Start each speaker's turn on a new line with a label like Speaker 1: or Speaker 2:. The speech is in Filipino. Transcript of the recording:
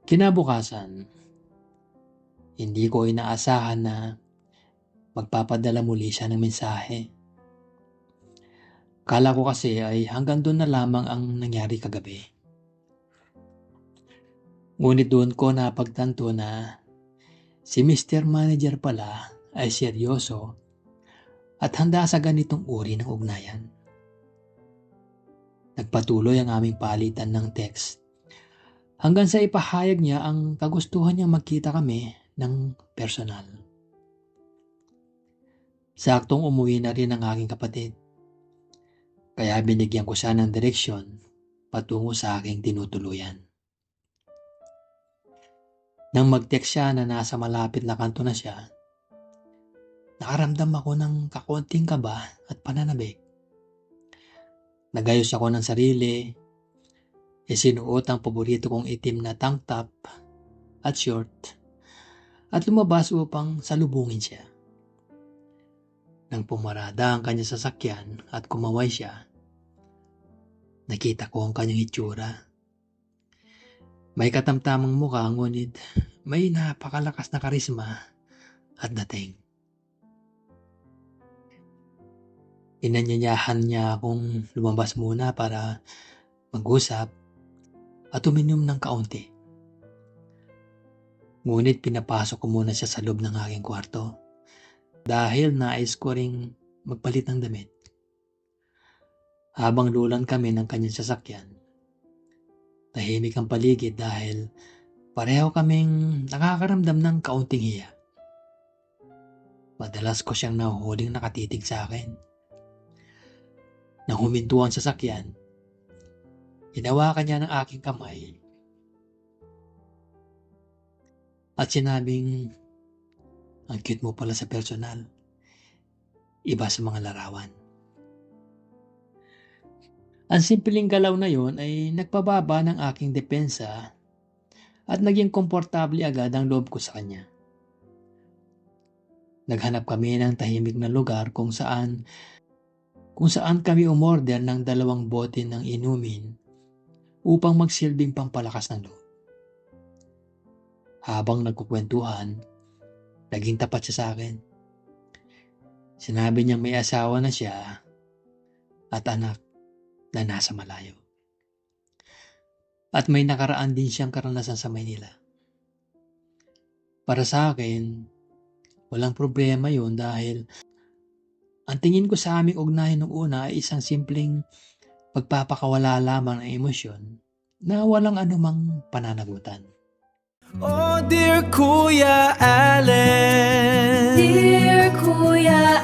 Speaker 1: Kinabukasan, hindi ko inaasahan na magpapadala muli siya ng mensahe. Kala ko kasi ay hanggang doon na lamang ang nangyari kagabi. Ngunit doon ko napagtanto na si Mr. Manager pala ay seryoso at handa sa ganitong uri ng ugnayan. Nagpatuloy ang aming palitan ng text hanggang sa ipahayag niya ang kagustuhan niyang magkita kami ng personal. Saktong umuwi na rin ang aking kapatid, kaya binigyan ko siya ng direksyon patungo sa aking tinutuluyan. Nang mag-text siya na nasa malapit na kanto na siya, nakaramdam ako ng kakonting kaba at pananabik. Nagayos ako ng sarili, isinuot ang paborito kong itim na tank top at short at lumabas upang salubungin siya. Nang pumarada ang kanyang sasakyan at kumaway siya, nakita ko ang kanyang itsura. May katamtamang mukha ngunit may napakalakas na karisma at dating. Inanyayahan niya akong lumabas muna para mag-usap at uminom ng kaunti. Ngunit pinapasok ko muna siya sa loob ng aking kwarto dahil nais ko ring magpalit ng damit. Habang lulan kami ng kanyang sasakyan, tahimik ang paligid dahil pareho kaming nakakaramdam ng kaunting hiya. Madalas ko siyang nahuhuling nakatitig sa akin. Nang huminto ang sasakyan, hinawakan niya ng aking kamay at sinabing, "Ang cute mo pala sa personal. Iba sa mga larawan." Ang simpleng galaw na yon ay nagpababa ng aking depensa at naging komportable agad ang loob ko sa kanya. Naghanap kami ng tahimik na lugar kung saan kami umorder ng 2 bote ng inumin upang magsilbing pampalakas ng loob. Habang nagkukwentuhan, naging tapat siya sa akin. Sinabi niyang may asawa na siya at anak na nasa malayo. At may nakaraan din siyang karanasan sa Maynila. Para sa akin, walang problema yun dahil ang tingin ko sa aming ugnayan nung una ay isang simpleng pagpapakawala lamang ng emosyon na walang anumang pananagutan.
Speaker 2: Oh dear Kuya Allen,
Speaker 3: Dear Kuya